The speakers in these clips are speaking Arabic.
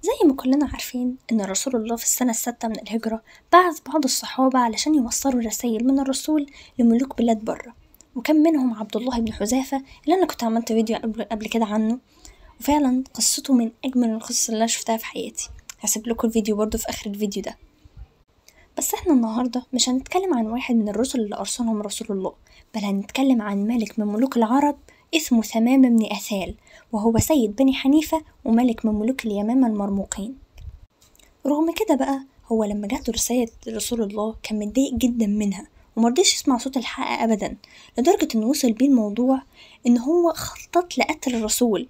زي ما كلنا عارفين إن رسول الله في السنة السادسة من الهجرة بعث بعض الصحابة علشان يوصلوا رسائل من الرسول لملوك بلاد برة، وكان منهم عبد الله بن حذافة اللي أنا كنت عملت فيديو قبل كده عنه، وفعلا قصته من أجمل القصص اللي أنا شفتها في حياتي. هسيب لكم الفيديو برضو في آخر الفيديو ده. بس احنا النهاردة مش هنتكلم عن واحد من الرسل اللي أرسلهم رسول الله، بل هنتكلم عن ملك من ملوك العرب اسمه ثمامة بن أثال، وهو سيد بني حنيفة وملك من ملوك اليمامة المرموقين. رغم كده بقى هو لما جات له رسالة رسول الله كان متضايق جدا منها ومرضيش يسمع صوت الحق أبدا، لدرجة إنه وصل بيه الموضوع إن هو خطط لقتل الرسول،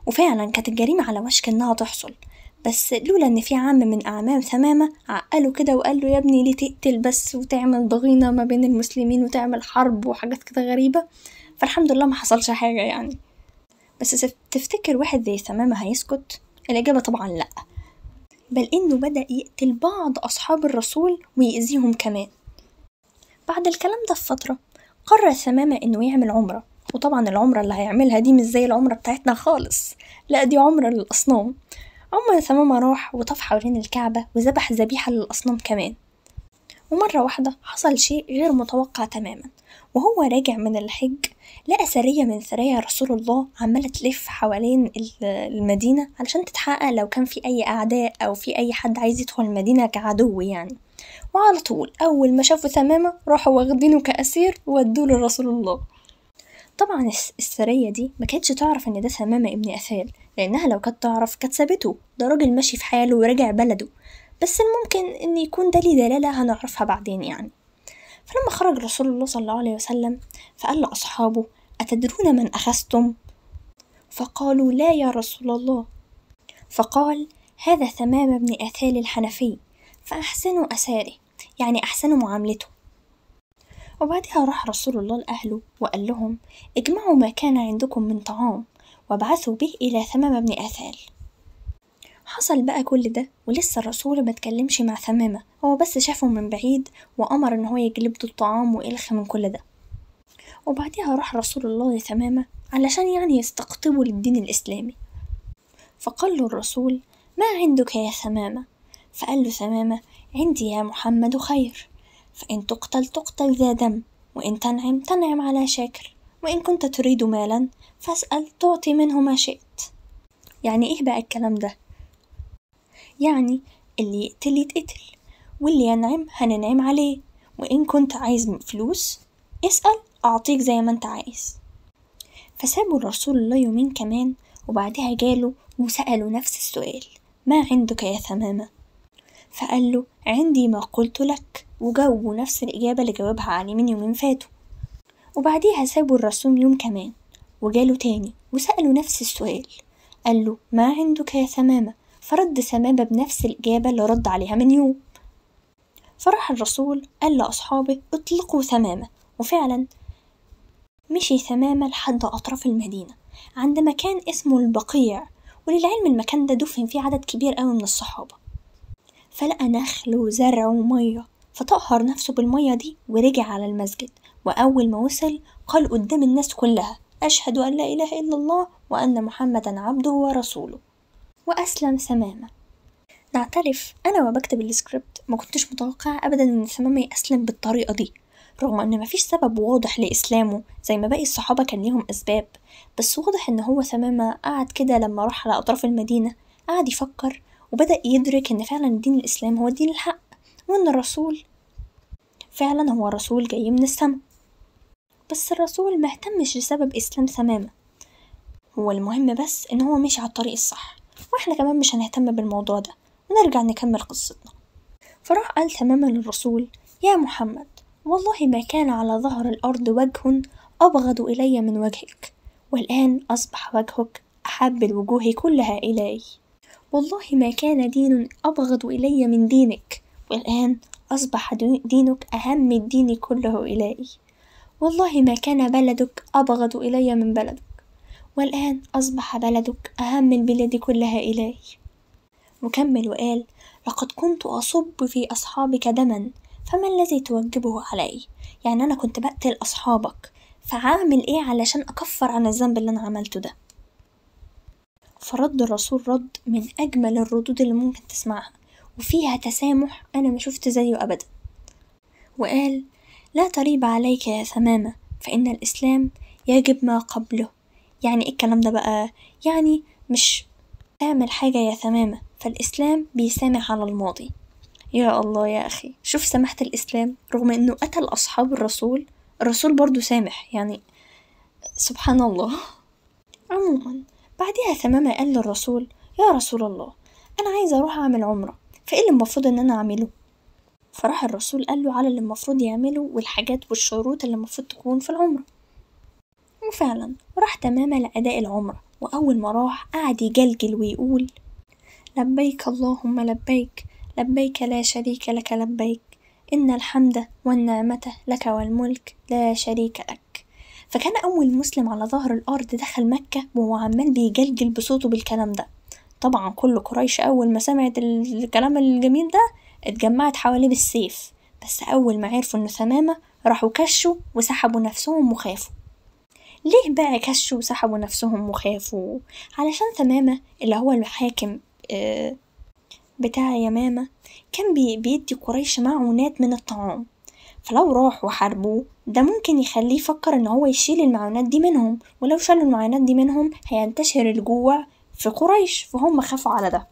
وفعلا كانت الجريمة على وشك إنها تحصل، بس لولا إن في عم من أعمام ثمامة عقله كده وقال له يا ابني ليه تقتل بس وتعمل ضغينة ما بين المسلمين وتعمل حرب وحاجات كده غريبة، فالحمد لله ما حصلش حاجة يعني. بس تفتكر واحد زي ثمامة هيسكت؟ الإجابة طبعا لأ، بل إنه بدأ يقتل بعض أصحاب الرسول ويأذيهم كمان. بعد الكلام ده بفترة قرر ثمامة إنه يعمل عمرة، وطبعا العمرة اللي هيعملها دي مش زي العمرة بتاعتنا خالص، لا دي عمرة للأصنام. ثمامة راح وطاف حوالين الكعبة وذبح ذبيحة للأصنام كمان. ومرة واحدة حصل شيء غير متوقع تماما، وهو راجع من الحج لقى سرية من سرايا رسول الله عمالة تلف حوالين المدينة علشان تتحقق لو كان في أي أعداء أو في أي حد عايز يدخل المدينة كعدو يعني. وعلى طول أول ما شافوا ثمامة راحوا واخدينه كأسير وودوه لرسول الله. طبعا السرية دي ما كانتش تعرف إن ده ثمامة ابن أثال، لأنها لو كانت تعرف كانت سابته، ده راجل ماشي في حاله ورجع بلده، بس الممكن إن يكون ده ليه دلالة هنعرفها بعدين يعني. فلما خرج رسول الله صلى الله عليه وسلم فقال لأصحابه أتدرون من أخذتم؟ فقالوا لا يا رسول الله. فقال هذا ثمامة بن أثال الحنفي، فأحسنوا أساره، يعني أحسنوا معاملته. وبعدها راح رسول الله لأهله وقال لهم اجمعوا ما كان عندكم من طعام وابعثوا به إلى ثمامة بن أثال. حصل بقى كل ده ولسه الرسول ما تكلمش مع ثمامة، هو بس شافه من بعيد وأمر إن هو يجلب له الطعام وإلخ من كل ده. وبعدها راح رسول الله لثمامة علشان يعني يستقطبه للدين الإسلامي. فقال له الرسول ما عندك يا ثمامة؟ فقال له ثمامة عندي يا محمد خير، فإن تقتل تقتل ذا دم، وإن تنعم تنعم على شاكر، وإن كنت تريد مالا فاسأل تعطي منه ما شئت. يعني إيه بقى الكلام ده؟ يعني اللي يقتل يتقتل، واللي ينعم هننعم عليه، وإن كنت عايز فلوس اسأل أعطيك زي ما أنت عايز. فسابوا الرسول الله يومين كمان، وبعدها جاله وسألوا نفس السؤال ما عندك يا ثمامة؟ فقال له عندي ما قلت لك، وجاوبوا نفس الإجابة اللي جاوبها عليه من يومين فاتوا. وبعديها سابوا الرسول يوم كمان وجاله تاني وسألوا نفس السؤال، قال له ما عندك يا ثمامة؟ فرد ثمامة بنفس الإجابة اللي رد عليها من يوم. فراح الرسول قال لأصحابه اطلقوا ثمامة، وفعلا مشي ثمامة لحد أطراف المدينة عند مكان اسمه البقيع، وللعلم المكان ده دفن فيه عدد كبير قوي من الصحابة. فلقى نخل وزرع ومية، فطهر نفسه بالمية دي ورجع على المسجد، وأول ما وصل قال قدام الناس كلها أشهد أن لا إله إلا الله وأن محمدا عبده ورسوله، وأسلم ثمامة. نعترف أنا وبكتب السكريبت ما كنتش متوقع أبدا إن ثمامة يسلم بالطريقة دي، رغم إن مفيش سبب واضح لإسلامه زي ما باقي الصحابة كان ليهم أسباب، بس واضح إن هو ثمامة قعد كده لما راح على أطراف المدينة قعد يفكر وبدأ يدرك إن فعلا دين الإسلام هو الدين الحق، وإن الرسول فعلا هو رسول جاي من السما. بس الرسول مهتمش لسبب إسلام ثمامة، هو المهم بس إن هو مشي على الطريق الصح، وإحنا كمان مش هنهتم بالموضوع ده ونرجع نكمل قصتنا. فراح قال ثمامة للرسول يا محمد والله ما كان على ظهر الأرض وجه أبغض إلي من وجهك، والآن أصبح وجهك أحب الوجوه كلها إلي. والله ما كان دين أبغض إلي من دينك، والآن أصبح دينك أهم الدين كله إلي. والله ما كان بلدك أبغض إلي من بلدك، والآن أصبح بلدك أهم البلاد كلها إلي. وكمل وقال لقد كنت أصب في أصحابك دما فما الذي توجبه علي؟ يعني أنا كنت بقتل أصحابك، فعامل إيه علشان أكفر عن الذنب اللي أنا عملته ده؟ فرد الرسول رد من أجمل الردود اللي ممكن تسمعها، وفيها تسامح أنا ما شفت زيه أبدا. وقال: لا تريب عليك يا ثمامة، فإن الإسلام يجب ما قبله. يعني إيه الكلام ده بقى؟ يعني مش تعمل حاجة يا ثمامة، فالإسلام بيسامح على الماضي. يا الله يا أخي، شوف سماحة الإسلام، رغم إنه قتل أصحاب الرسول برضو سامح، يعني سبحان الله. عموما بعدها ثمامة قال للرسول: يا رسول الله، أنا عايزة أروح أعمل عمرة، فإيه اللي المفروض إن أنا أعمله؟ فراح الرسول قال له على اللي المفروض يعمله والحاجات والشروط اللي المفروض تكون في العمرة. وفعلا راح تماما لأداء العمرة، وأول ما راح قعد يجلجل ويقول: لبيك اللهم لبيك، لبيك لا شريك لك لبيك، إن الحمد والنعمة لك والملك لا شريك لك. فكان أول مسلم على ظهر الأرض دخل مكة وهو عمال بيجلجل بصوته بالكلام ده. طبعا كل قريش أول ما سمعت الكلام الجميل ده اتجمعت حواليه بالسيف، بس أول ما عرفوا إنه ثمامة راحوا كشوا وسحبوا نفسهم وخافوا. ليه بقى كشوا وسحبوا نفسهم وخافوا؟ علشان ثمامة اللي هو الحاكم بتاع يمامة كان بيدي قريش معونات من الطعام، فلو راح وحاربوه ده ممكن يخليه يفكر ان هو يشيل المعونات دي منهم، ولو شالوا المعونات دي منهم هينتشر الجوع في قريش، فهم خافوا على ده.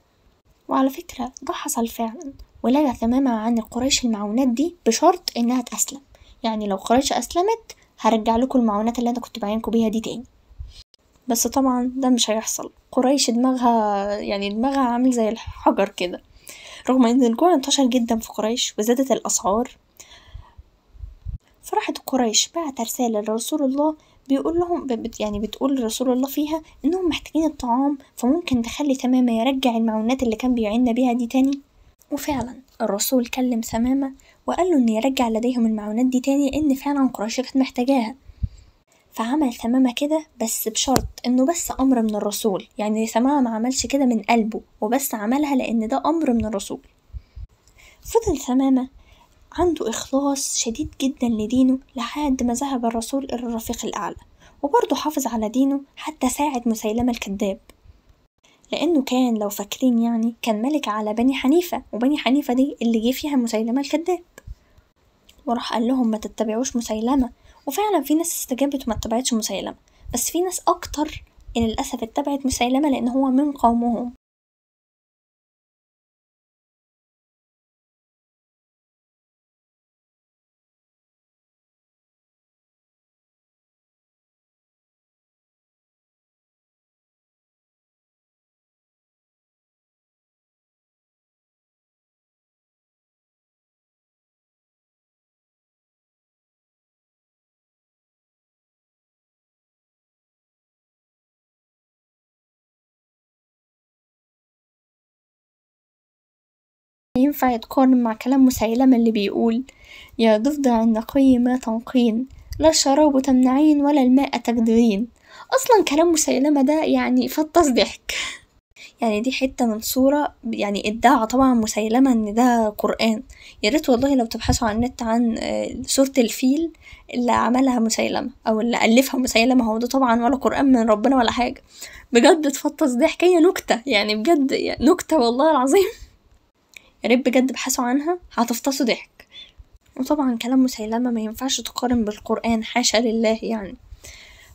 وعلى فكرة ده حصل فعلا، ولغى ثمامة عن قريش المعونات دي بشرط انها تسلم، يعني لو قريش اسلمت هرجع لكم المعونات اللي انا كنت بعينكم بيها دي تاني. بس طبعا ده مش هيحصل، قريش دماغها عامل زي الحجر كده. رغم ان الجوع انتشر جدا في قريش وزادت الاسعار، فراحت قريش بعت رسالة لرسول الله بيقول لهم بتقول لرسول الله فيها انهم محتاجين الطعام، فممكن تخلي ثمامة يرجع المعونات اللي كان بيعيننا بيها دي تاني. وفعلا الرسول كلم ثمامة وقال له ان يرجع لديهم المعونات دي تاني، لان فعلا قريش كانت محتاجاها. فعمل ثمامة كده، بس بشرط انه بس امر من الرسول، يعني ثمامة ما عملش كده من قلبه، وبس عملها لان ده امر من الرسول. فضل ثمامة عنده إخلاص شديد جدا لدينه لحد ما ذهب الرسول إلى الرفيق الأعلى، وبرضه حافظ على دينه حتى ساعد مسيلمة الكذاب، لأنه كان لو فاكرين يعني كان ملك على بني حنيفة، وبني حنيفة دي اللي جه فيها مسيلمة الكذاب. وراح قال لهم ما تتبعوش مسيلمة، وفعلا في ناس استجابت وما اتبعتش مسيلمة، بس في ناس أكتر للأسف اتبعت مسيلمة لأن هو من قومهم. ينفع يتقارن مع كلام مسيلمة اللي بيقول: يا ضفدع النقي ما تنقين، لا الشراب تمنعين ولا الماء تجدرين. أصلا كلام مسيلمة ده يعني فطس ضحك. يعني دي حتة من صورة، يعني ادعى طبعا مسيلمة ان ده قرآن. ياريت والله لو تبحثوا عن النت عن سورة الفيل اللي عملها مسيلمة او اللي ألفها مسيلمة، هو ده طبعا ولا قرآن من ربنا ولا حاجة. بجد تفطس ضحك، هي نكتة يعني، بجد نكتة والله العظيم. يا ريت بجد ابحثوا عنها هتفطسوا ضحك. وطبعا كلام مسيلمة ما ينفعش تقارن بالقرآن، حاشا لله يعني.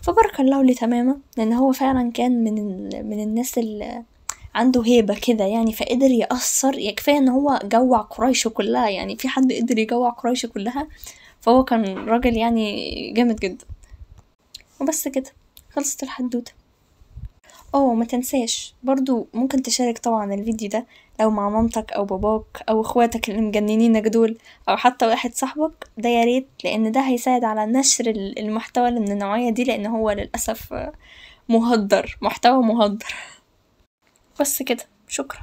فبارك الله لتمامة، لأن هو فعلا كان من الناس اللي عنده هيبة كده يعني، فقدر يأثر. يكفي ان هو جوع قريش كلها، يعني في حد قدر يجوع قريش كلها، فهو كان راجل يعني جامد جدا. وبس كده خلصت الحدوتة. ما تنساش برضو ممكن تشارك طبعا الفيديو ده لو مع مامتك او باباك او اخواتك اللي مجننينك دول، او حتى واحد صاحبك، ده ياريت، لان ده هيساعد على نشر المحتوى اللي من النوعية دي، لان هو للأسف محتوى مهدر. بس كده، شكرا.